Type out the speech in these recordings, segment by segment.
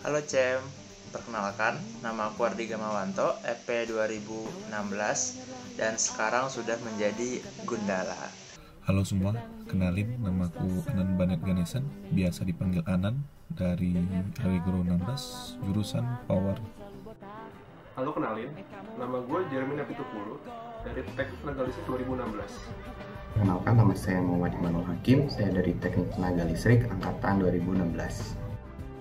Halo Cem, perkenalkan nama aku Ardi Gamawanto, EP 2016 dan sekarang sudah menjadi Gundala. Halo semua, kenalin namaku Anan Banet Ganesan, biasa dipanggil Anan, dari Allegro 16, jurusan Power. Halo, kenalin, nama gue Jeremy Napitupulu dari Teknik Tenaga Listrik 2016. Perkenalkan, nama saya Muhammad Imanul Hakim, saya dari Teknik Tenaga Listrik angkatan 2016.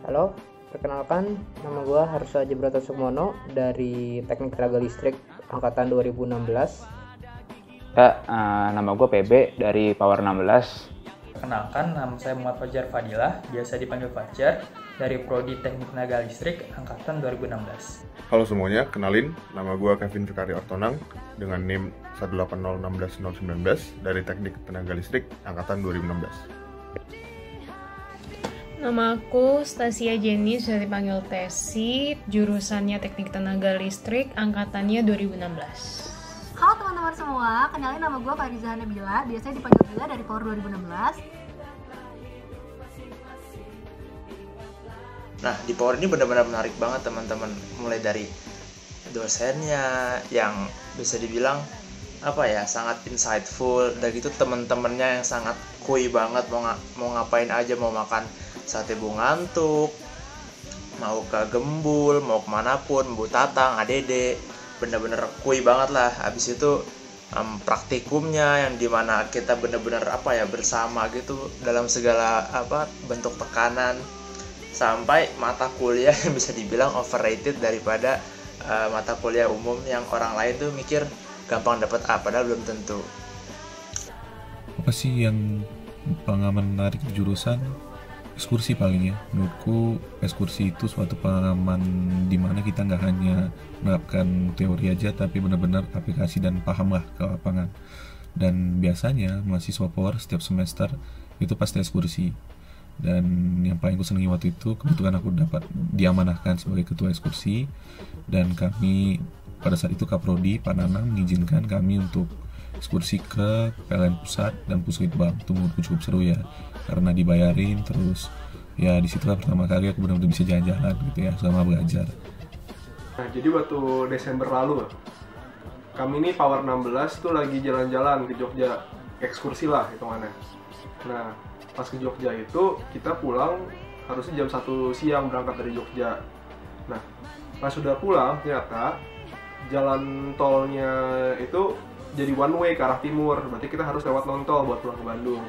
Halo, perkenalkan nama gue Harso Aji Broto Sukmono dari Teknik Tenaga Listrik angkatan 2016. Nama gue PB dari Power 16. Perkenalkan, nama saya Muhammad Fajar Fadilah, biasa dipanggil Fajar, dari Prodi Teknik Tenaga Listrik angkatan 2016. Halo semuanya, kenalin, nama gue Kevin Fikari Ortonang dengan NIM 180161019 dari Teknik Tenaga Listrik angkatan 2016. Nama aku Stasia Jenny, sudah dipanggil Tesi, jurusannya Teknik Tenaga Listrik, angkatannya 2016. Halo teman-teman semua, kenalin nama gue Fariza Nabila, biasanya dipanggil Bila dari Power 2016. Nah, di Power ini benar-benar menarik banget teman-teman, mulai dari dosennya yang bisa dibilang sangat insightful, dan gitu teman-temannya yang sangat kuy banget, mau ngapain aja, mau makan sate bungantuk, mau ke Gembul, mau kemanapun, Bu Tatang, ADD, bener-bener kuy banget lah. Habis itu praktikumnya yang dimana kita bener-bener bersama gitu dalam segala bentuk tekanan, sampai mata kuliah yang bisa dibilang overrated daripada mata kuliah umum yang orang lain tuh mikir gampang dapat A, padahal belum tentu. Apa sih yang pengalaman menarik di jurusan? Ekskursi paling ya. Menurutku ekskursi itu suatu pengalaman di mana kita nggak hanya menerapkan teori aja, tapi benar-benar aplikasi dan paham lah ke lapangan. Dan biasanya mahasiswa Power setiap semester itu pasti ekskursi. Dan yang paling aku senangi waktu itu, kebetulan aku dapat diamanahkan sebagai ketua ekskursi, dan kami pada saat itu Kaprodi Pak Nanang mengizinkan kami untuk ekskursi ke PLN Pusat dan Puslitbang. Itu menurutku cukup seru ya, karena dibayarin, terus ya disitulah pertama kali aku benar-benar bisa jalan-jalan gitu ya selama belajar. Nah, jadi waktu Desember lalu, kami ini Power 16 tuh lagi jalan-jalan ke Jogja, ekskursi lah hitungannya. Nah, pas ke Jogja itu kita pulang harusnya jam 1 siang berangkat dari Jogja. Nah, pas sudah pulang ternyata jalan tolnya itu jadi one way ke arah timur, berarti kita harus lewat non-tol buat pulang ke Bandung.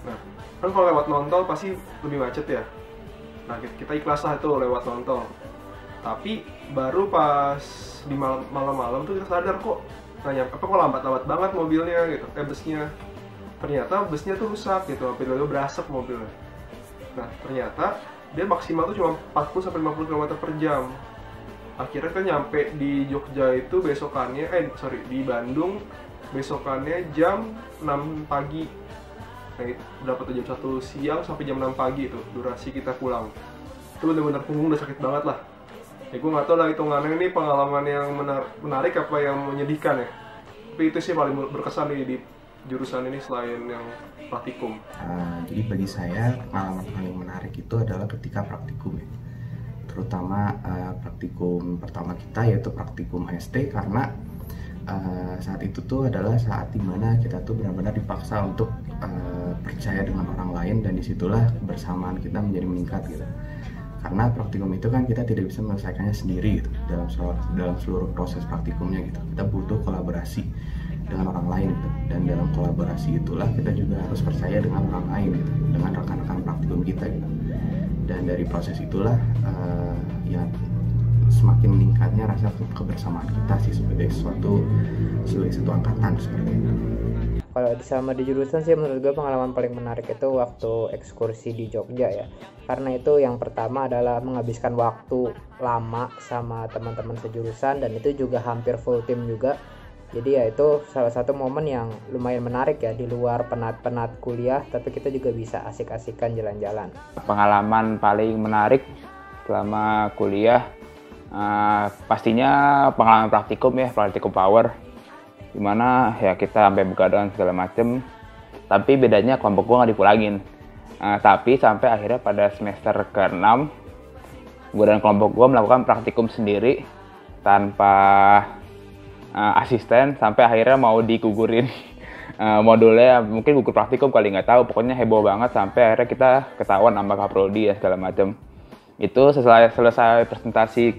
Nah, kan kalau lewat non-tol pasti lebih macet ya. Nah, kita ikhlas lah itu lewat non-tol. Tapi baru pas di malam-malam tuh kita sadar kok, nanya kok lambat-lambat banget mobilnya gitu, busnya. Ternyata busnya tuh rusak gitu, tiba-tiba berasap mobilnya. Nah, ternyata dia maksimal tuh cuma 40-50 km per jam. Akhirnya kita nyampe di Jogja itu di Bandung besokannya jam 6 pagi. Nah, berapa tuh, jam 1 siang sampai jam 6 pagi itu durasi kita pulang. Itu benar-benar punggung udah sakit banget lah. Ya gue nggak tahu lah hitungannya ini pengalaman yang menarik apa yang menyedihkan ya. Tapi itu sih paling berkesan di jurusan ini selain yang praktikum. Jadi bagi saya pengalaman paling menarik itu adalah ketika praktikum ya. Terutama praktikum pertama kita, yaitu praktikum ST, karena saat itu tuh adalah saat dimana kita tuh benar-benar dipaksa untuk percaya dengan orang lain, dan disitulah kebersamaan kita menjadi meningkat gitu. Karena praktikum itu kan kita tidak bisa menyelesaikannya sendiri gitu, dalam seluruh proses praktikumnya gitu. Kita butuh kolaborasi dengan orang lain gitu. Dan dalam kolaborasi itulah kita juga harus percaya dengan orang lain gitu, dengan rekan-rekan praktikum kita gitu. Dan dari proses itulah semakin meningkatnya rasa kebersamaan kita sih sebagai satu angkatan seperti itu. Kalau sama di jurusan sih menurut gue pengalaman paling menarik itu waktu ekskursi di Jogja ya. Karena itu yang pertama adalah menghabiskan waktu lama sama teman-teman sejurusan, dan itu juga hampir full tim juga. Jadi ya itu salah satu momen yang lumayan menarik ya, di luar penat-penat kuliah tapi kita juga bisa asik-asikan jalan-jalan. Pengalaman paling menarik selama kuliah pastinya pengalaman praktikum Power, dimana ya kita sampai begadang segala macem, tapi bedanya kelompok gue nggak dipulangin. Tapi sampai akhirnya pada semester ke-6 gue dan kelompok gue melakukan praktikum sendiri tanpa asisten sampai akhirnya mau digugurin modulnya, mungkin gugur praktikum kali, nggak tahu, pokoknya heboh banget sampai akhirnya kita ketahuan sama kaprodi ya segala macam. Itu selesai presentasi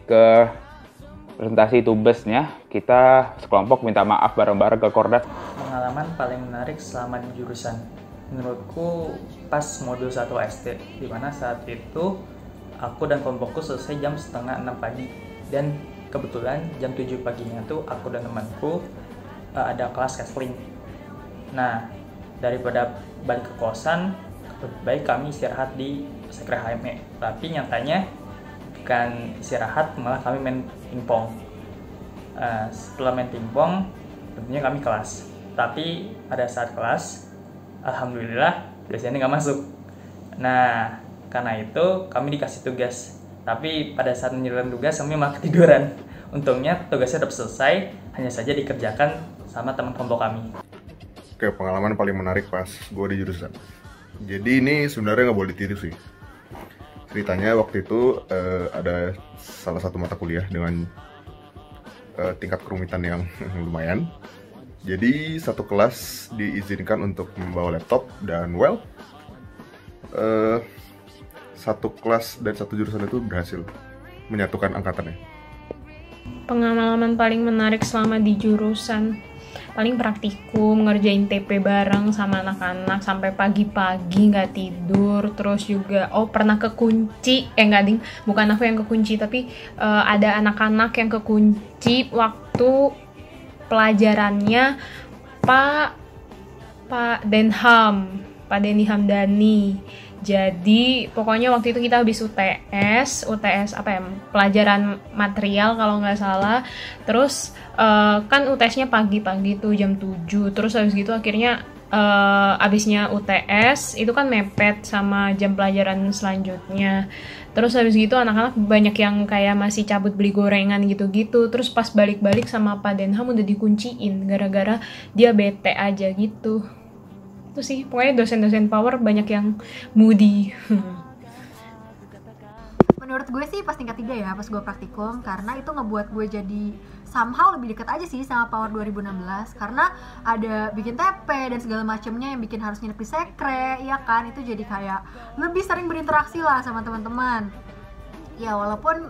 tubesnya, kita sekelompok minta maaf bareng-bareng ke Kordat. Pengalaman paling menarik selama di jurusan menurutku pas modul 1 ST, dimana saat itu aku dan kelompokku selesai jam setengah 6 pagi, dan kebetulan jam 7 paginya tuh aku dan temanku ada kelas counseling. Nah, daripada balik ke kosan, lebih baik kami istirahat di Sekre HME. Tapi nyatanya bukan istirahat, malah kami main pingpong. Setelah main pingpong, tentunya kami kelas. Tapi pada saat kelas, alhamdulillah dosennya nggak masuk. Nah, karena itu kami dikasih tugas. Tapi pada saat menjalankan tugas, kami malah ketiduran. Untungnya tugasnya tetap selesai, hanya saja dikerjakan sama teman kelompok kami. Oke, pengalaman paling menarik pas gue di jurusan. Jadi ini sebenarnya nggak boleh ditiru sih. Ceritanya waktu itu ada salah satu mata kuliah dengan tingkat kerumitan yang lumayan. Jadi satu kelas diizinkan untuk membawa laptop dan satu kelas dan satu jurusan itu berhasil menyatukan angkatannya. Pengalaman paling menarik selama di jurusan, paling praktikum, ngerjain TP bareng sama anak-anak sampai pagi-pagi nggak tidur. Terus juga pernah kekunci, bukan aku yang kekunci, tapi ada anak-anak yang kekunci waktu pelajarannya Pak Denny Hamdani. Jadi pokoknya waktu itu kita habis UTS pelajaran material kalau nggak salah. Terus kan UTS-nya pagi-pagi tuh jam 7. Terus habis gitu akhirnya abisnya UTS itu kan mepet sama jam pelajaran selanjutnya. Terus habis gitu anak-anak banyak yang kayak masih cabut beli gorengan gitu-gitu. Terus pas balik-balik sama Pak Denham udah dikunciin gara-gara dia bete aja gitu. Itu sih, pokoknya dosen-dosen power banyak yang moody. Menurut gue sih pas tingkat 3 ya, pas gue praktikum, karena itu ngebuat gue jadi somehow lebih dekat aja sih sama Power 2016, karena ada bikin TP dan segala macamnya yang bikin harus nginep di sekre, ya kan, itu jadi kayak lebih sering berinteraksi lah sama teman-teman. Ya walaupun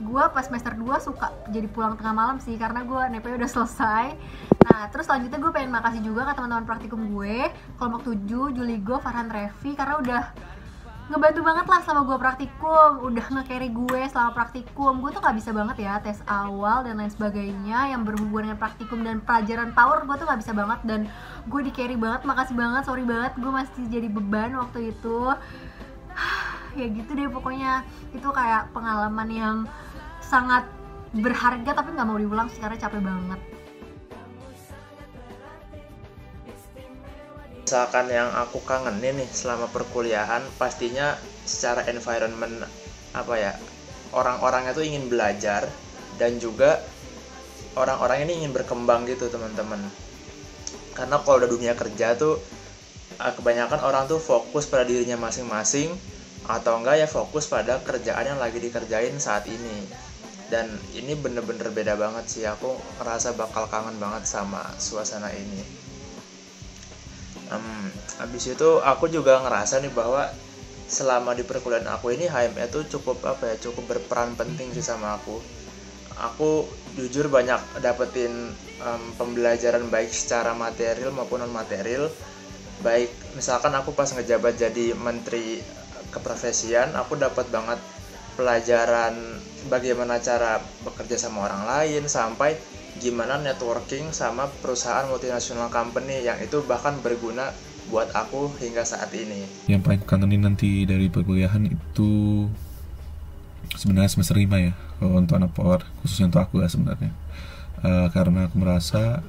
gue pas semester 2 suka jadi pulang tengah malam sih, karena gue NP udah selesai. Nah terus selanjutnya gue pengen makasih juga ke teman-teman praktikum gue, kelompok 7, Juligo, Farhan, Revi, karena udah ngebantu banget lah selama gue praktikum, udah nge-carry gue selama praktikum. Gue tuh gak bisa banget ya tes awal dan lain sebagainya yang berhubungan dengan praktikum dan pelajaran power, gue tuh gak bisa banget, dan gue di-carry banget. Makasih banget, sorry banget gue masih jadi beban waktu itu. Ya gitu deh pokoknya, itu kayak pengalaman yang sangat berharga tapi gak mau diulang sih karena capek banget. Misalkan yang aku kangenin nih selama perkuliahan, pastinya secara environment orang-orangnya tuh ingin belajar dan juga orang-orang ini ingin berkembang gitu teman-teman. Karena kalau udah dunia kerja tuh kebanyakan orang tuh fokus pada dirinya masing-masing, atau enggak ya fokus pada kerjaan yang lagi dikerjain saat ini. Dan ini bener-bener beda banget sih, aku ngerasa bakal kangen banget sama suasana ini. Habis itu aku juga ngerasa nih bahwa selama di perkuliahan aku ini HME tuh cukup berperan penting sih sama aku. Aku jujur banyak dapetin pembelajaran baik secara material maupun non material. Baik misalkan aku pas ngejabat jadi menteri keprofesian, aku dapat banget pelajaran bagaimana cara bekerja sama orang lain, sampai gimana networking sama perusahaan multinasional company yang itu bahkan berguna buat aku hingga saat ini. Yang paling kangenin nanti dari perkuliahan itu sebenarnya semester 5 ya, kalau untuk anak power, khususnya untuk aku lah sebenarnya. Karena aku merasa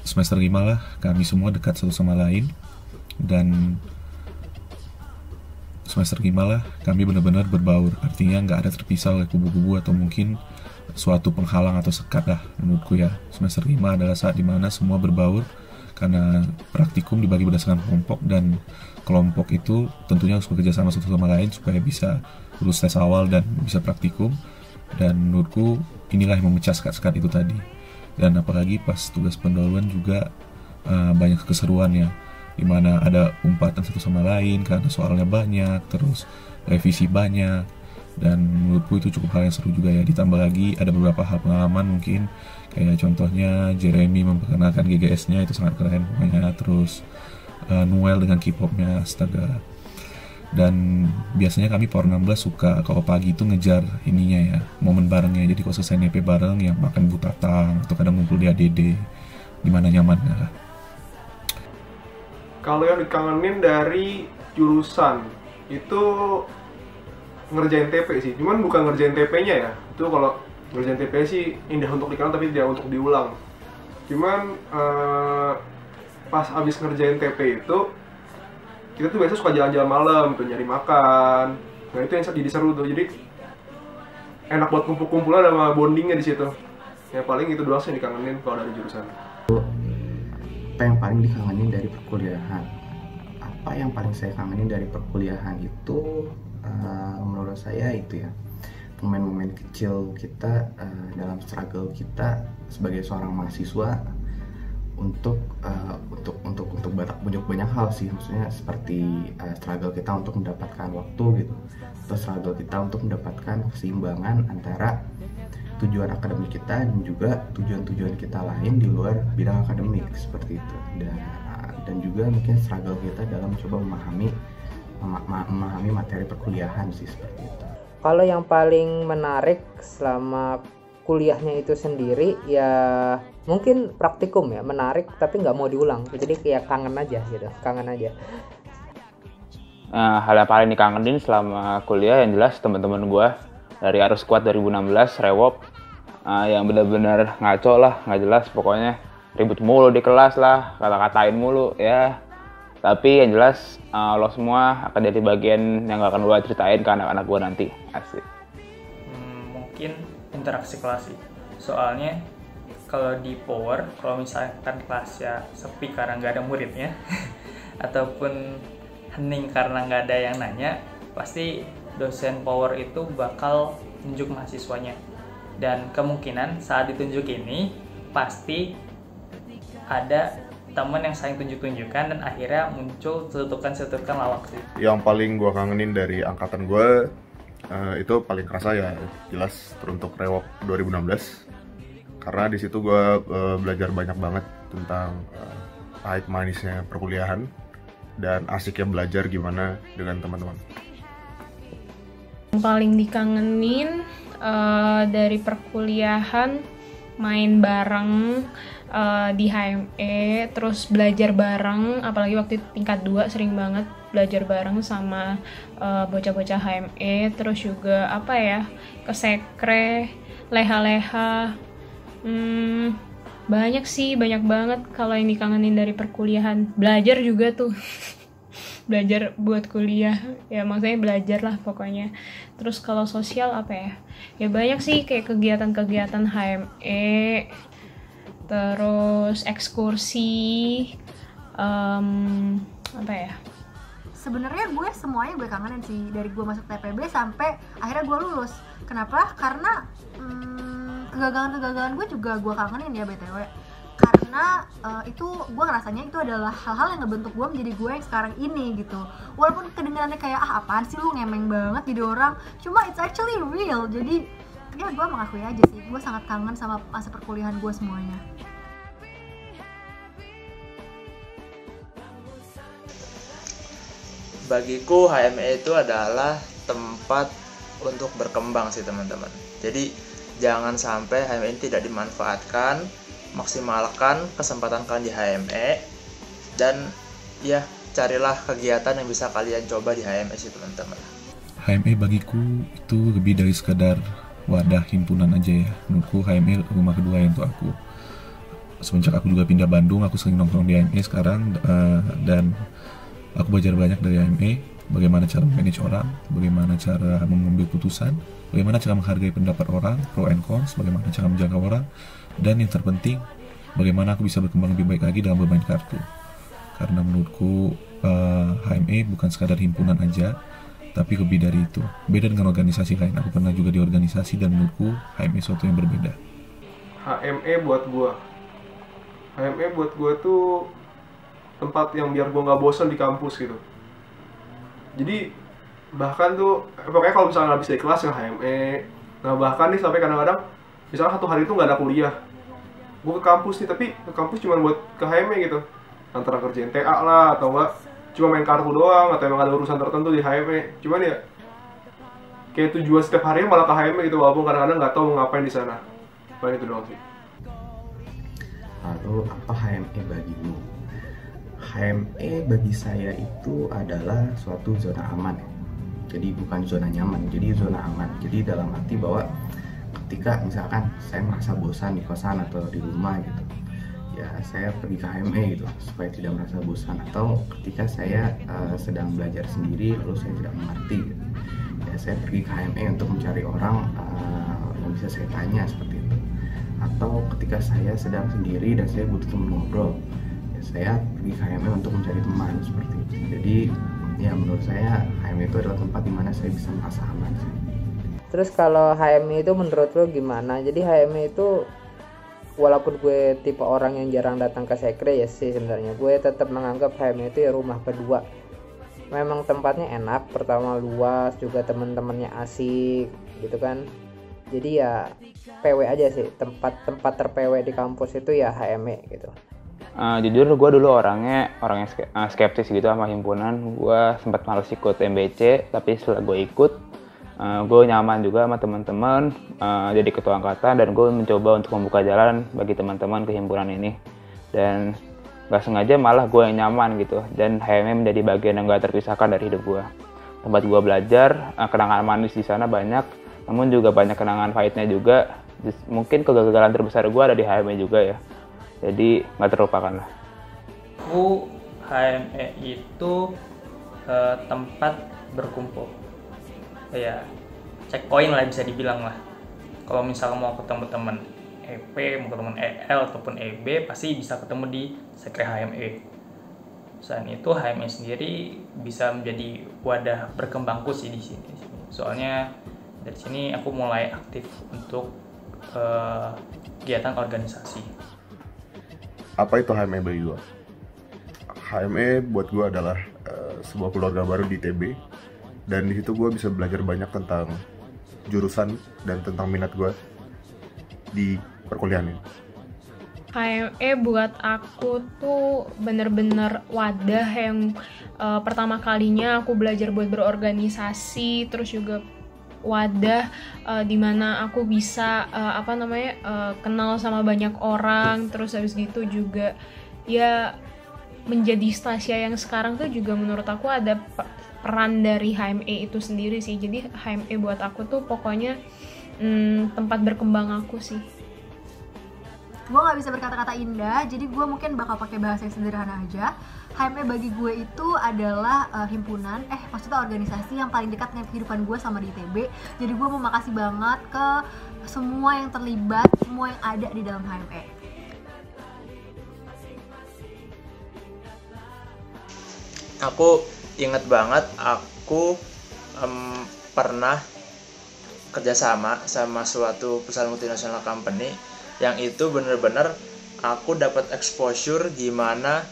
semester 5 lah kami semua dekat satu sama lain, dan semester 5 lah kami benar-benar berbaur, artinya nggak ada terpisah oleh kubu-kubu atau mungkin suatu penghalang atau sekat lah menurutku ya. Semester 5 adalah saat dimana semua berbaur karena praktikum dibagi berdasarkan kelompok dan kelompok itu tentunya harus bekerja sama satu sama lain supaya bisa lulus tes awal dan bisa praktikum. Dan menurutku inilah yang memecah sekat-sekat itu tadi. Dan apalagi pas tugas pendahuluan juga banyak keseruan ya, dimana ada umpatan satu sama lain karena soalnya banyak, terus revisi banyak, dan menurutku itu cukup hal yang seru juga ya. Ditambah lagi ada beberapa hal pengalaman, mungkin kayak contohnya Jeremy memperkenalkan GGS-nya, itu sangat keren pokoknya. Terus Noel dengan K-popnya, astaga. Dan biasanya kami Power 16 suka kalau pagi itu ngejar ininya ya, momen barengnya. Jadi kalau selesai NP bareng yang makan butatang atau kadang ngumpul di ADD, dimana nyamannya lah. Kalau yang dikangenin dari jurusan itu ngerjain TP sih, cuman bukan ngerjain TP-nya ya. Itu kalau ngerjain TP sih indah untuk dikenang tapi tidak untuk diulang. Cuman pas abis ngerjain TP itu kita tuh biasa suka jalan-jalan malam tuh, nyari makan. Nah itu yang jadi seru tuh, jadi enak buat kumpul-kumpulan sama bondingnya di situ. Ya paling itu doang sih yang dikangenin kalau dari jurusan. Apa yang paling dikangenin dari perkuliahan? Apa yang paling saya kangenin dari perkuliahan itu menurut saya itu ya, momen-momen kecil kita dalam struggle kita sebagai seorang mahasiswa untuk banyak hal sih, maksudnya seperti struggle kita untuk mendapatkan waktu gitu, atau struggle kita untuk mendapatkan keseimbangan antara tujuan akademik kita dan juga tujuan-tujuan kita lain di luar bidang akademik seperti itu. Dan juga mungkin struggle kita dalam coba memahami materi perkuliahan sih seperti itu. Kalau yang paling menarik selama kuliahnya itu sendiri ya mungkin praktikum ya, menarik tapi nggak mau diulang, jadi kayak kangen aja gitu, kangen aja. Hal yang paling dikangenin selama kuliah yang jelas teman-teman gue dari Arus Squad 2016 Rewop yang benar-benar ngaco lah, nggak jelas pokoknya, ribut mulu di kelas lah, kata-katain mulu ya. Tapi yang jelas lo semua akan jadi bagian yang gak akan gue ceritain ke anak-anak gue nanti. Asik. Mungkin interaksi kelas sih. Soalnya kalau di Power, kalau misalkan kelasnya sepi karena nggak ada muridnya ataupun hening karena nggak ada yang nanya, pasti dosen Power itu bakal tunjuk mahasiswanya. Dan kemungkinan saat ditunjuk ini pasti ada teman yang saling tunjuk-tunjukkan dan akhirnya muncul celutukan-celutukan lawak sih. Yang paling gue kangenin dari angkatan gue itu paling kerasa ya jelas teruntuk Rewop 2016, karena di situ gue belajar banyak banget tentang pahit manisnya perkuliahan dan asiknya belajar gimana dengan teman-teman. Yang paling dikangenin dari perkuliahan, main bareng di HME, terus belajar bareng, apalagi waktu itu tingkat 2 sering banget belajar bareng sama bocah-bocah HME, terus juga apa ya, kesekre, leha-leha, banyak sih, banyak banget kalau yang dikangenin dari perkuliahan. Belajar juga tuh belajar buat kuliah ya, maksudnya belajar lah pokoknya. Terus kalau sosial apa ya, ya banyak sih kayak kegiatan-kegiatan HME, terus ekskursi, apa ya, sebenarnya gue semuanya gue kangenin sih, dari gue masuk TPB sampai akhirnya gue lulus. Kenapa? Karena kegagalan-kegagalan gue juga gue kangenin ya BTW, karena itu gue ngerasanya itu adalah hal-hal yang ngebentuk gue menjadi gue yang sekarang ini gitu. Walaupun kedengarannya kayak apaan sih lu, ngemeng banget jadi orang, cuma it's actually real. Jadi ya gue mengakui aja sih, gue sangat kangen sama masa perkuliahan gue semuanya. Bagiku HME itu adalah tempat untuk berkembang sih teman-teman. Jadi jangan sampai HME ini tidak dimanfaatkan, maksimalkan kesempatan kalian di HME, dan ya carilah kegiatan yang bisa kalian coba di HME sih teman-teman. HME bagiku itu lebih dari sekedar wadah himpunan aja ya. Menurutku HME rumah kedua untuk aku. Semenjak aku juga pindah Bandung, aku sering nongkrong di HME sekarang, dan aku belajar banyak dari HME, bagaimana cara manage orang, bagaimana cara mengambil putusan, bagaimana cara menghargai pendapat orang, pro and cons, bagaimana cara menjaga orang, dan yang terpenting, bagaimana aku bisa berkembang lebih baik lagi dalam bermain kartu. Karena menurutku HME bukan sekadar himpunan aja, tapi lebih dari itu. Beda dengan organisasi lain. Aku pernah juga di organisasi dan menurutku HME sesuatu yang berbeda. HME buat gua tuh tempat yang biar gua nggak bosan di kampus gitu. Jadi bahkan tuh pokoknya kalau misalnya nggak bisa di kelas ya HME. Nah bahkan nih sampai kadang-kadang misalnya satu hari itu nggak ada kuliah, gue ke kampus nih, tapi ke kampus cuma buat ke HME gitu, antara kerjain TA lah atau enggak cuma main kartu doang, atau emang ada urusan tertentu di HME. Cuman ya kayak tujuan setiap harinya malah ke HME gitu, walaupun kadang-kadang nggak tahu mau ngapain di sana. Paling itu doang sih. Lalu apa HME bagimu? HME bagi saya itu adalah suatu zona aman. Jadi bukan zona nyaman, jadi zona aman. Jadi dalam arti bahwa ketika misalkan saya merasa bosan di kosan atau di rumah gitu, ya saya pergi ke HME gitu supaya tidak merasa bosan. Atau ketika saya sedang belajar sendiri lalu saya tidak mengerti gitu, ya saya pergi ke HME untuk mencari orang yang bisa saya tanya seperti itu. Atau ketika saya sedang sendiri dan saya butuh teman ngobrol, ya saya pergi ke HME untuk mencari teman seperti itu. Jadi ya menurut saya HME itu adalah tempat di mana saya bisa merasa aman sih. Terus kalau HME itu menurut lo gimana? Jadi HME itu walaupun gue tipe orang yang jarang datang ke sekre ya sih, sebenarnya gue tetap menganggap HME itu ya rumah kedua. Memang tempatnya enak, pertama luas, juga teman-temannya asik gitu kan. Jadi ya PW aja sih, tempat ter-PW di kampus itu ya HME gitu. Jujur gue dulu orangnya skeptis gitu sama himpunan. Gue sempat males ikut MBC, tapi setelah gue ikut gue nyaman juga sama teman-teman, jadi ketua angkatan, dan gue mencoba untuk membuka jalan bagi teman-teman ke himpunan ini. Dan gak sengaja malah gue yang nyaman gitu, dan HME menjadi bagian yang gak terpisahkan dari hidup gue. Tempat gue belajar, kenangan manis di sana banyak, namun juga banyak kenangan pahitnya juga. Mungkin kegagalan terbesar gue ada di HME juga ya, jadi gak terlupakan lah. HME itu tempat berkumpul, ya checkpoint lah bisa dibilang lah. Kalau misalnya mau ketemu teman EP, mau ketemu EL ataupun EB, pasti bisa ketemu di sekre HME. Selain itu HME sendiri bisa menjadi wadah berkembangku sih di sini. Soalnya dari sini aku mulai aktif untuk kegiatan organisasi. Apa itu HME bagi gue? HME buat gue adalah sebuah keluarga baru di TB, dan di situ gue bisa belajar banyak tentang jurusan dan tentang minat gue di perkuliahan ini. HME buat aku tuh bener-bener wadah yang pertama kalinya aku belajar buat berorganisasi, terus juga wadah dimana aku bisa kenal sama banyak orang, terus habis gitu juga ya menjadi Stasia yang sekarang tuh juga menurut aku ada peran dari HME itu sendiri sih. Jadi HME buat aku tuh pokoknya tempat berkembang aku sih. Gue gak bisa berkata-kata indah, jadi gue mungkin bakal pakai bahasa yang sederhana aja. HME bagi gue itu adalah himpunan, maksudnya organisasi yang paling dekat dengan kehidupan gue sama di ITB. Jadi gue mau makasih banget ke semua yang terlibat, semua yang ada di dalam HME. Aku inget banget, aku pernah kerjasama sama suatu perusahaan multinasional company yang itu bener-bener aku dapat exposure gimana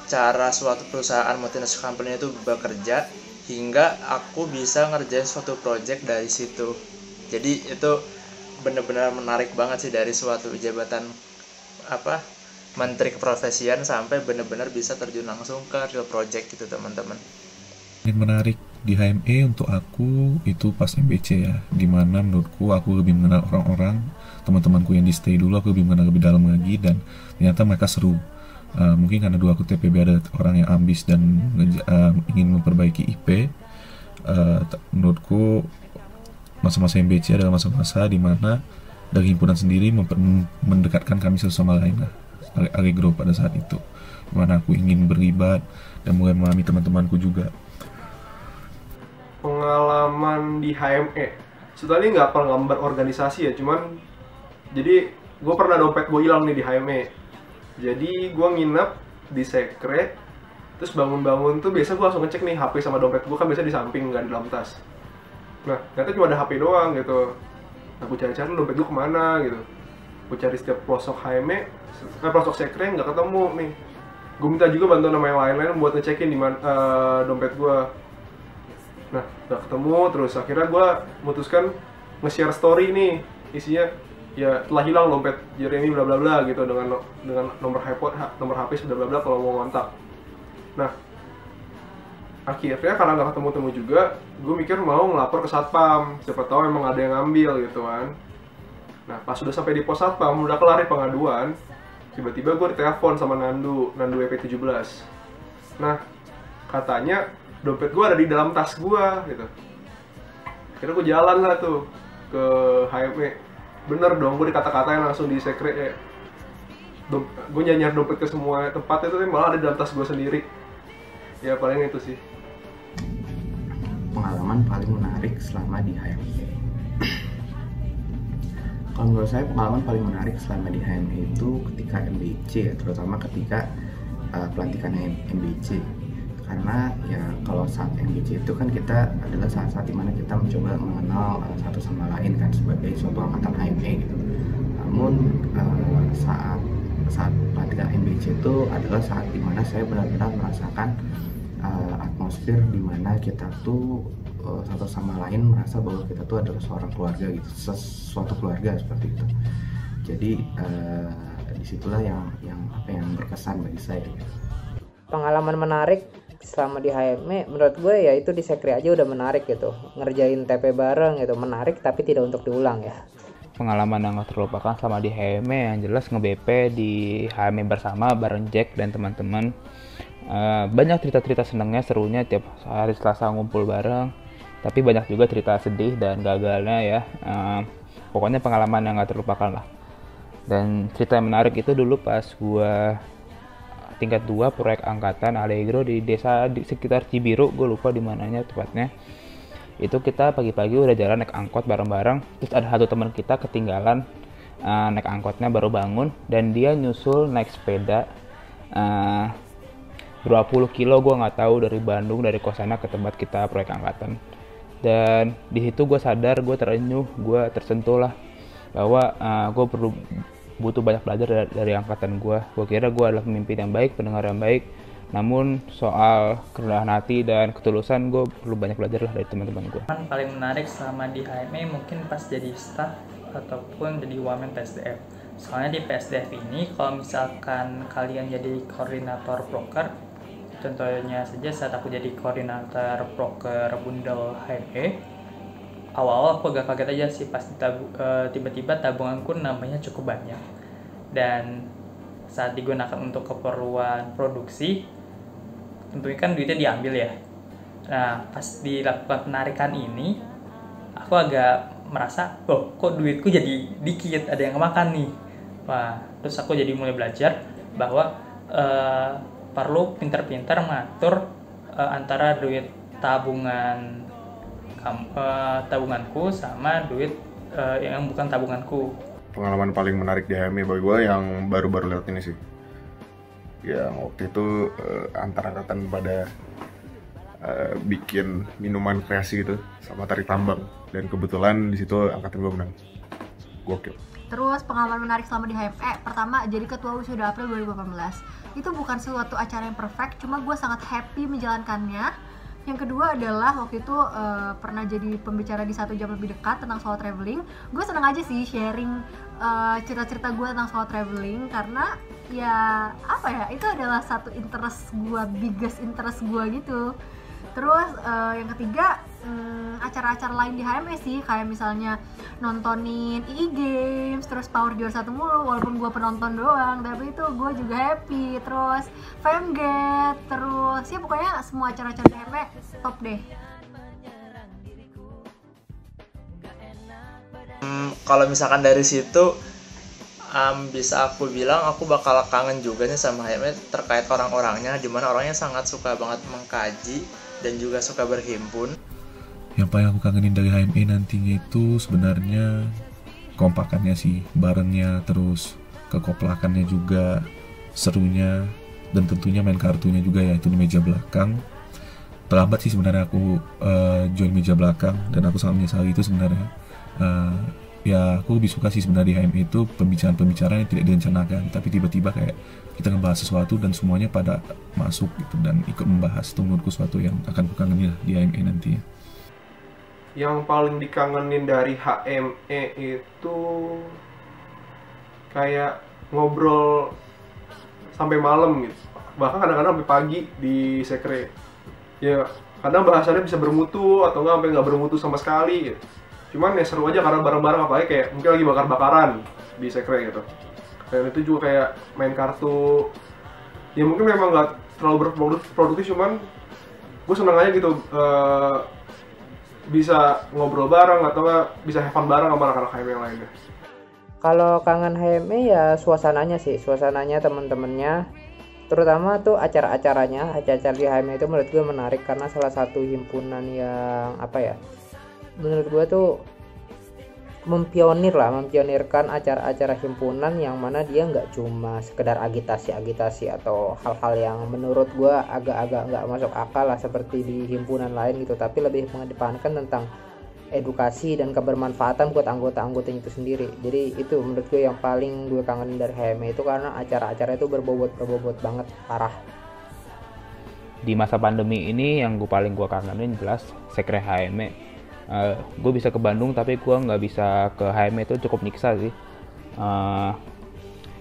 cara suatu perusahaan multinasional company itu bekerja, hingga aku bisa ngerjain suatu project dari situ. Jadi itu bener-bener menarik banget sih, dari suatu jabatan menteri keprofesian sampai bener-bener bisa terjun langsung ke real project gitu teman-teman. Yang menarik di HME untuk aku itu pas MBC ya, dimana menurutku aku lebih mengenal orang-orang, teman-temanku yang di stay dulu aku lebih mengenal lebih dalam lagi, dan ternyata mereka seru. Mungkin karena dulu aku TPB ada orang yang ambis dan ingin memperbaiki IP. Menurutku masa-masa MBC adalah masa-masa dimana dari himpunan sendiri mendekatkan kami satu sama lain lah, Allegro pada saat itu, dimana aku ingin berlibat dan mulai memahami teman-temanku juga. Pengalaman di HME sebenarnya nggak penggambar organisasi ya, cuman jadi gue pernah dompet gue hilang nih di HME. Jadi gue nginep di sekre, terus bangun-bangun tuh biasa gue langsung ngecek nih HP sama dompet gue, kan biasa di samping, nggak di dalam tas. Nah ternyata cuma ada HP doang gitu. Nah gue cari-cari dompet gue kemana gitu. Gue cari setiap pelosok HME, pelosok sekre nggak ketemu nih. Gue minta juga bantuan sama yang lain-lain buat ngecekin di mana dompet gue. Nah nggak ketemu, terus akhirnya gue memutuskan nge-share story nih, isinya ya telah hilang dompet Jeremy bla bla bla gitu dengan nomor HP bla bla bla kalau mau kontak. Nah akhirnya karena nggak ketemu juga, gue mikir mau ngelapor ke satpam, siapa tahu emang ada yang ngambil gitu kan. Nah pas sudah sampai di pos satpam, udah kelar pengaduan, tiba-tiba gue ditelepon sama Nandu EP17. Nah katanya dompet gue ada di dalam tas gue gitu. Akhirnya gue jalan lah tuh ke HME. Bener dong, gue dikata-katain langsung di sekre. Gue nyanyar dompet ke semua tempat itu, malah ada di dalam tas gue sendiri. Ya paling itu sih. Pengalaman paling menarik selama di HME. Kalau menurut saya pengalaman paling menarik selama di HME itu ketika MBC ya, terutama ketika pelantikan MBC. Karena ya kalau saat MBC itu kan kita adalah saat-saat dimana kita mencoba mengenal satu sama lain kan sebagai suatu angkatan HME gitu. Namun saat pelantikan MBC itu adalah saat dimana saya benar-benar merasakan atmosfer dimana kita tuh satu sama lain merasa bahwa kita tuh adalah seorang keluarga gitu, suatu keluarga seperti itu. Jadi disitulah yang berkesan bagi saya gitu. Pengalaman menarik selama di HME menurut gue ya itu di sekre aja udah menarik gitu, ngerjain TP bareng gitu, menarik tapi tidak untuk diulang ya. Pengalaman yang gak terlupakan selama di HME yang jelas nge-BP di HME bersama bareng Jack dan teman-teman. Banyak cerita-cerita senengnya, serunya tiap hari Selasa ngumpul bareng, tapi banyak juga cerita sedih dan gagalnya ya. Pokoknya pengalaman yang gak terlupakan lah. Dan cerita yang menarik itu dulu pas gue tingkat 2 proyek angkatan Allegro di desa di sekitar Cibiru, gue lupa di mananya tepatnya. Itu kita pagi-pagi udah jalan naik angkot bareng-bareng, terus ada satu teman kita ketinggalan naik angkotnya, baru bangun dan dia nyusul naik sepeda berapa puluh kilo gue nggak tahu dari Bandung, dari kosannya ke tempat kita proyek angkatan. Dan di situ gue sadar, gue terenyuh, gue tersentuh lah bahwa gue butuh banyak belajar dari angkatan gue. Gue kira gue adalah pemimpin yang baik, pendengar yang baik. Namun soal kerendahan hati dan ketulusan gue perlu banyak belajar lah dari teman-teman gue. Paling menarik selama di HME mungkin pas jadi staff ataupun jadi wamen PSDF. Soalnya di PSDF ini kalau misalkan kalian jadi koordinator proker, contohnya saja saat aku jadi koordinator proker bundel HME, awal-awal aku agak kaget aja sih pas tiba-tiba tabunganku namanya cukup banyak dan saat digunakan untuk keperluan produksi tentunya kan duitnya diambil ya. Nah pas dilakukan penarikan ini aku agak merasa kok duitku jadi dikit, ada yang kemakan nih. Wah, terus aku jadi mulai belajar bahwa perlu pintar-pintar mengatur antara duit tabunganku sama duit yang bukan tabunganku. Pengalaman paling menarik di HME bagi gue yang baru-baru lewat ini sih. Ya waktu itu antar angkatan pada bikin minuman kreasi gitu sama tarik tambang, dan kebetulan di situ angkatan gue menang. Gokil. Terus pengalaman menarik selama di HME, pertama jadi ketua wisuda April 2018. Itu bukan suatu acara yang perfect, cuma gue sangat happy menjalankannya. Yang kedua adalah waktu itu pernah jadi pembicara di 1 jam lebih dekat tentang solo traveling. Gue seneng aja sih sharing cerita-cerita gue tentang solo traveling, karena ya apa ya, itu adalah satu interest gue, biggest interest gue gitu. Terus yang ketiga acara-acara lain di HME sih, kayak misalnya nontonin EE Games, terus Power Juara 1 mulu, walaupun gue penonton doang, tapi itu gue juga happy. Terus Femget, terus ya pokoknya semua acara-acara di HME top deh. Kalau misalkan dari situ bisa aku bilang aku bakal kangen juga nih sama HME terkait orang-orangnya, dimana orangnya sangat suka banget mengkaji dan juga suka berhimpun. Yang paling aku kangenin dari HME nantinya itu sebenarnya kompakannya sih, barengnya, terus kekoplakannya juga, serunya, dan tentunya main kartunya juga ya, itu di meja belakang. Terlambat sih sebenarnya aku join meja belakang, dan aku sangat menyesali itu sebenarnya. Ya aku lebih suka sih sebenarnya di HME itu pembicaraan-pembicaraan yang tidak direncanakan, tapi tiba-tiba kayak kita ngebahas sesuatu dan semuanya pada masuk gitu dan ikut membahas. Itu menurutku sesuatu yang akan kukangenin lah di HME nantinya. Yang paling dikangenin dari HME itu kayak ngobrol sampai malam gitu, bahkan kadang-kadang sampai pagi di sekre. Ya kadang bahasannya bisa bermutu atau nggak sampai nggak bermutu sama sekali gitu. Cuman ya seru aja karena bareng-bareng, apalagi kayak mungkin lagi bakar-bakaran di sekre gitu. Dan itu juga kayak main kartu, ya mungkin memang nggak terlalu berproduktif, cuman gue seneng aja gitu bisa ngobrol bareng atau nggak bisa have fun bareng sama anak-anak HME yang lainnya. Kalau kangen HME ya suasananya sih, suasananya temen-temennya, terutama tuh acara-acaranya. Acara-acara di HME itu menurut gue menarik karena salah satu himpunan yang menurut gue tuh mempionirkan acara-acara himpunan yang mana dia nggak cuma sekedar agitasi atau hal-hal yang menurut gue agak-agak nggak masuk akal lah seperti di himpunan lain gitu, tapi lebih mengedepankan tentang edukasi dan kebermanfaatan buat anggota-anggotanya itu sendiri. Jadi itu menurut gue yang paling gue kangen dari HME itu, karena acara-acara itu berbobot banget parah. Di masa pandemi ini yang paling gue kangenin jelas sekre HME. Gue bisa ke Bandung tapi gue nggak bisa ke HME, itu cukup nyiksa sih.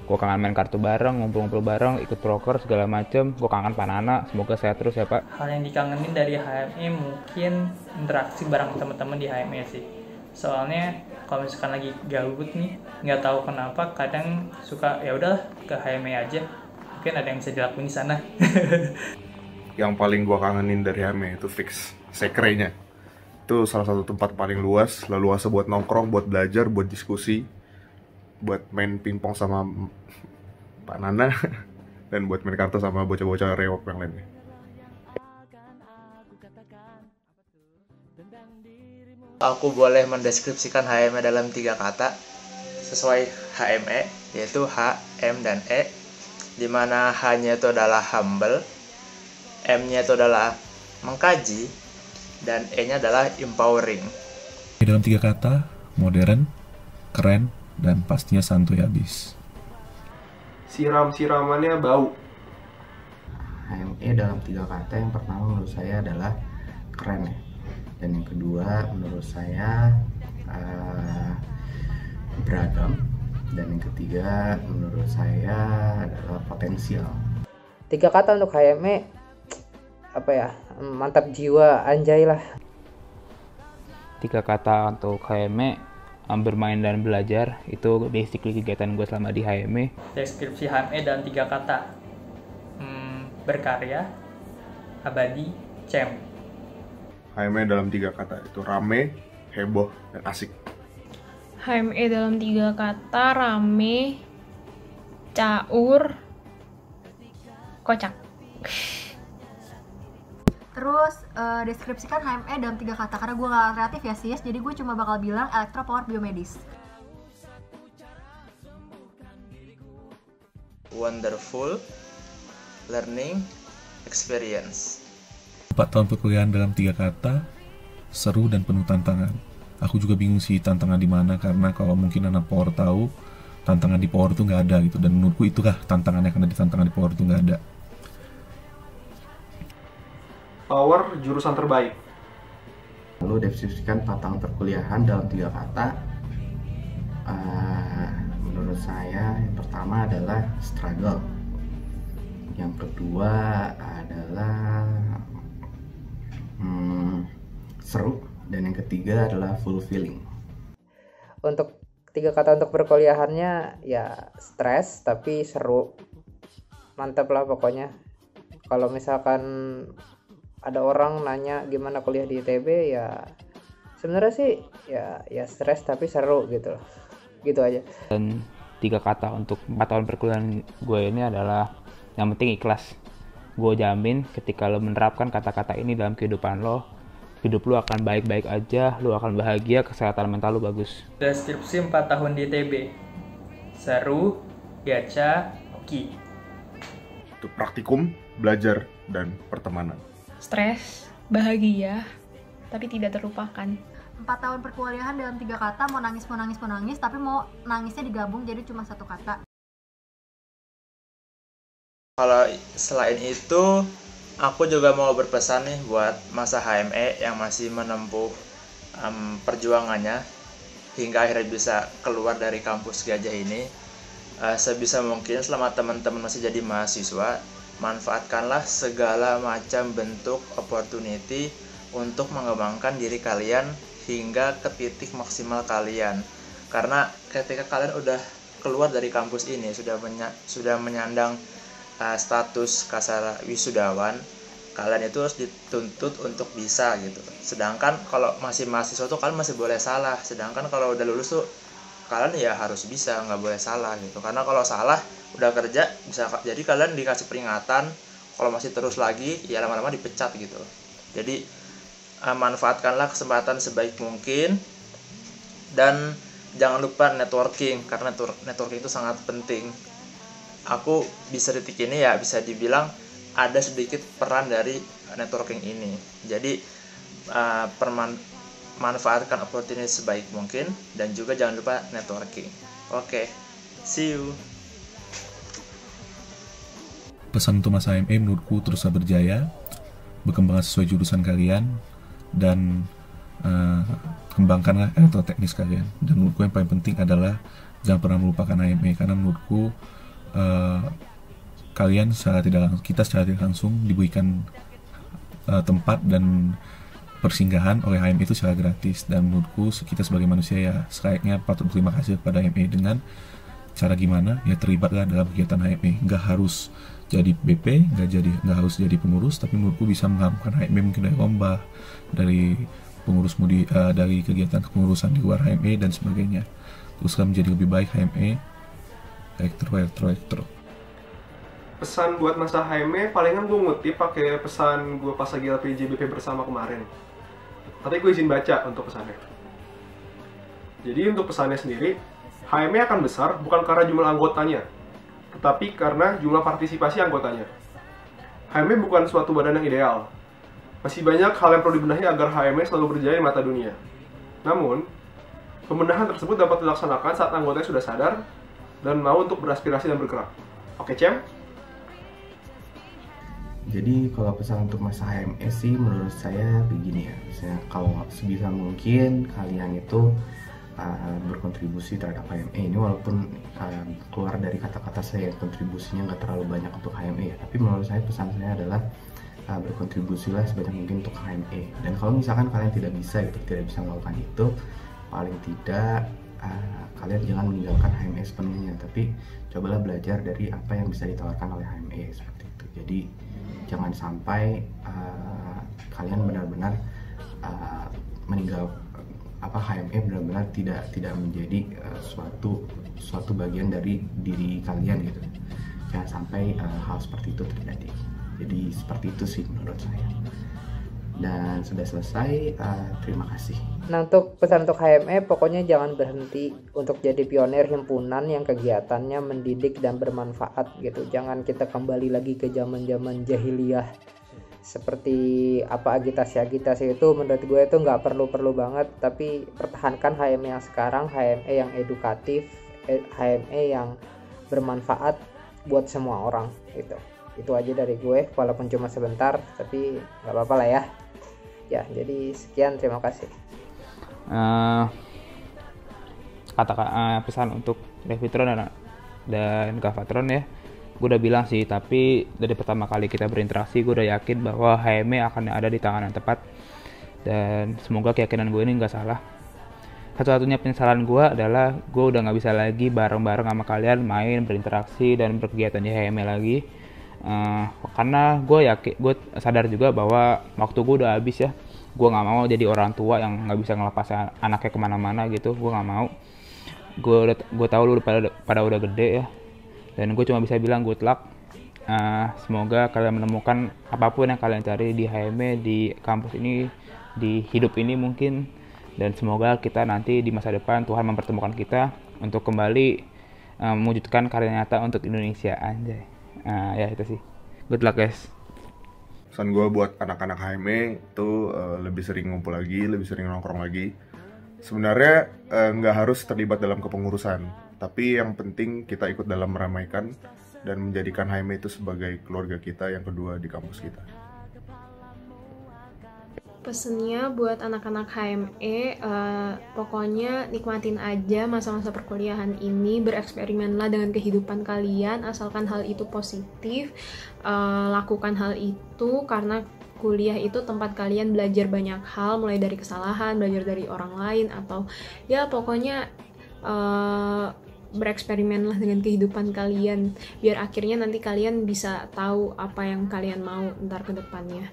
Gue kangen main kartu bareng, ngumpul-ngumpul bareng, ikut proker segala macem. Gue kangen Panana, semoga sehat terus ya Pak. Hal yang dikangenin dari HME mungkin interaksi bareng teman-teman di HME sih. Soalnya kalau misalkan lagi gabut nih, nggak tahu kenapa kadang suka ya udah ke HME aja. Mungkin ada yang bisa dilakuin di sana. Yang paling gua kangenin dari HME itu fix sekrenya. Itu salah satu tempat paling luas, leluasa buat nongkrong, buat belajar, buat diskusi, buat main pingpong sama Pak Nana, dan buat main kartu sama bocah-bocah rewok yang lainnya. Aku boleh mendeskripsikan HME dalam 3 kata sesuai HME, yaitu H, M, dan E, dimana H-nya itu adalah humble, M-nya itu adalah mengkaji, dan E-nya adalah empowering. Dalam 3 kata, modern, keren, dan pastinya santuy habis. Siram-siramannya bau. HME dalam 3 kata, yang pertama menurut saya adalah keren ya. Dan yang kedua menurut saya beragam. Dan yang ketiga menurut saya adalah potensial. 3 kata untuk HME, mantap jiwa, anjay lah. 3 kata untuk HME, bermain dan belajar. Itu basically kegiatan gue selama di HME. Deskripsi HME dalam 3 kata, berkarya, abadi, champ. HME dalam 3 kata itu rame, heboh, dan asik. HME dalam 3 kata, rame, caur, kocak. Terus deskripsikan HME dalam 3 kata, karena gue gak kreatif ya sis, jadi gue cuma bakal bilang Electro Power Biomedis. Wonderful, learning, experience. 4 tahun perkuliahan dalam 3 kata, seru dan penuh tantangan. Aku juga bingung sih tantangan di mana, karena kalau mungkin anak Power tahu, tantangan di Power itu nggak ada gitu. Dan menurutku itulah tantangannya, karena di tantangan di Power itu nggak ada. Power jurusan terbaik. Lalu deskripsikan 4 tahun perkuliahan dalam 3 kata. Menurut saya yang pertama adalah struggle, yang kedua adalah seru, dan yang ketiga adalah fulfilling. Untuk 3 kata untuk perkuliahannya ya stres tapi seru, mantap lah pokoknya. Kalau misalkan ada orang nanya gimana kuliah di ITB, ya sebenarnya sih ya stres tapi seru gitu loh. Gitu aja. Dan 3 kata untuk 4 tahun perkuliahan gue ini adalah yang penting ikhlas. Gue jamin ketika lo menerapkan kata-kata ini dalam kehidupan lo, hidup lo akan baik-baik aja, lo akan bahagia, kesehatan mental lo bagus. Deskripsi 4 tahun di ITB, seru, gacha, hoki. Itu praktikum, belajar, dan pertemanan. Stres, bahagia, tapi tidak terlupakan. 4 tahun perkuliahan dalam 3 kata, mau nangis, tapi mau nangisnya digabung jadi cuma 1 kata. Kalau selain itu, aku juga mau berpesan nih buat masa HME yang masih menempuh perjuangannya hingga akhirnya bisa keluar dari kampus Gajah ini. Sebisa mungkin selama teman-teman masih jadi mahasiswa, manfaatkanlah segala macam bentuk opportunity untuk mengembangkan diri kalian hingga ke titik maksimal kalian. Karena ketika kalian udah keluar dari kampus ini, sudah menyandang status kasar wisudawan, kalian itu harus dituntut untuk bisa gitu. Sedangkan kalau masih mahasiswa tuh kalian masih boleh salah, sedangkan kalau udah lulus tuh kalian ya harus bisa, nggak boleh salah gitu. Karena kalau salah udah kerja bisa jadi kalian dikasih peringatan, kalau masih terus lagi ya lama-lama dipecat gitu. Jadi manfaatkanlah kesempatan sebaik mungkin dan jangan lupa networking, karena networking itu sangat penting. Aku bisa detik ini ya bisa dibilang ada sedikit peran dari networking ini. Jadi manfaatkan opportunity sebaik mungkin dan juga jangan lupa networking. Oke, see you. Pesan untuk masa HME menurutku teruslah berjaya, berkembang sesuai jurusan kalian, dan kembangkanlah elektroteknis kalian. Dan menurutku yang paling penting adalah jangan pernah melupakan HME, karena menurutku kalian kita secara tidak langsung diberikan tempat dan persinggahan oleh HME itu secara gratis. Dan menurutku kita sebagai manusia ya selayaknya patut berterima kasih kepada HME dengan cara gimana ya terlibatlah dalam kegiatan HME. Nggak harus jadi BP, nggak harus jadi pengurus, tapi menurutku bisa mengharumkan HME mungkin dari lomba, dari pengurus dari kegiatan kepengurusan di luar HME dan sebagainya. Teruslah menjadi lebih baik HME. Elektro. Pesan buat masa HME, palingan gue ngutip pakai pesan gue pas lagi LPJ BP bersama kemarin. Tapi gue izin baca untuk pesannya. Jadi untuk pesannya sendiri, HME akan besar bukan karena jumlah anggotanya, tetapi karena jumlah partisipasi anggotanya. HME bukan suatu badan yang ideal. Masih banyak hal yang perlu dibenahi agar HME selalu berjaya di mata dunia. Namun, pembenahan tersebut dapat dilaksanakan saat anggotanya sudah sadar dan mau untuk beraspirasi dan bergerak. Oke, Cem? Jadi kalau pesan untuk masa HME sih menurut saya begini ya, misalnya kalau sebisa mungkin kalian itu berkontribusi terhadap HME ini, walaupun keluar dari kata-kata saya kontribusinya nggak terlalu banyak untuk HME ya, tapi menurut saya pesan saya adalah berkontribusilah sebanyak mungkin untuk HME. Dan kalau misalkan kalian tidak bisa melakukan itu, paling tidak kalian jangan meninggalkan HME sepenuhnya, tapi cobalah belajar dari apa yang bisa ditawarkan oleh HME seperti itu. Jadi jangan sampai kalian benar-benar meninggal HME benar-benar tidak menjadi suatu bagian dari diri kalian gitu. Jangan sampai hal seperti itu terjadi. Jadi seperti itu sih menurut saya. Dan sudah selesai, terima kasih. Nah, untuk pesan untuk HME, pokoknya jangan berhenti untuk jadi pionir himpunan yang kegiatannya mendidik dan bermanfaat gitu. Jangan kita kembali lagi ke zaman-zaman jahiliyah seperti agitasi-agitasi itu. Menurut gue itu nggak perlu banget. Tapi pertahankan HME yang sekarang, HME yang edukatif, HME yang bermanfaat buat semua orang gitu. Itu aja dari gue, walaupun cuma sebentar, tapi nggak apa-apa lah ya. Ya, jadi sekian, terima kasih. Pesan untuk Devitron dan Gavatron ya, gue udah bilang sih, tapi dari pertama kali kita berinteraksi gue udah yakin bahwa HME akan ada di tangan yang tepat, dan semoga keyakinan gue ini nggak salah. Satu-satunya penyesalan gue adalah gue udah nggak bisa lagi bareng-bareng sama kalian main, berinteraksi dan berkegiatan di HME lagi. Karena gue sadar juga bahwa waktu gue udah habis ya. Gue nggak mau jadi orang tua yang nggak bisa ngelepas anaknya kemana-mana gitu. Gue nggak mau. Gue tahu lu pada udah gede ya, dan gue cuma bisa bilang good luck. Semoga kalian menemukan apapun yang kalian cari di HME, di kampus ini, di hidup ini mungkin, dan semoga kita nanti di masa depan Tuhan mempertemukan kita untuk kembali mewujudkan karya nyata untuk Indonesia, anjay. Ya itu sih. Good luck guys. Pesan gue buat anak-anak HME itu lebih sering ngumpul lagi, lebih sering nongkrong lagi. Sebenarnya nggak harus terlibat dalam kepengurusan, tapi yang penting kita ikut dalam meramaikan dan menjadikan HME itu sebagai keluarga kita yang kedua di kampus kita. Pesennya buat anak-anak HME, pokoknya nikmatin aja masa-masa perkuliahan ini, bereksperimenlah dengan kehidupan kalian, asalkan hal itu positif, lakukan hal itu karena kuliah itu tempat kalian belajar banyak hal, mulai dari kesalahan, belajar dari orang lain, atau ya pokoknya bereksperimenlah dengan kehidupan kalian biar akhirnya nanti kalian bisa tahu apa yang kalian mau ntar ke depannya.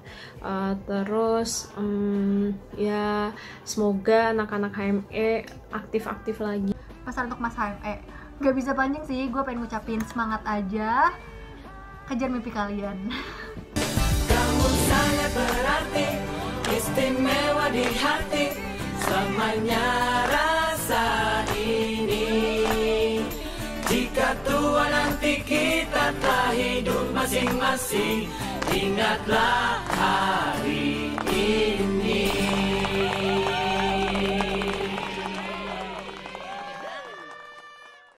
Terus ya semoga anak-anak HME aktif-aktif lagi. Pesan untuk Mas HME, gak bisa panjang sih, gue pengen ngucapin semangat aja, kejar mimpi kalian. Kamu sangat berarti, istimewa di hati, selamanya rasa ini. Jika tua nanti kita telah hidup masing-masing, ingatlah hari ini.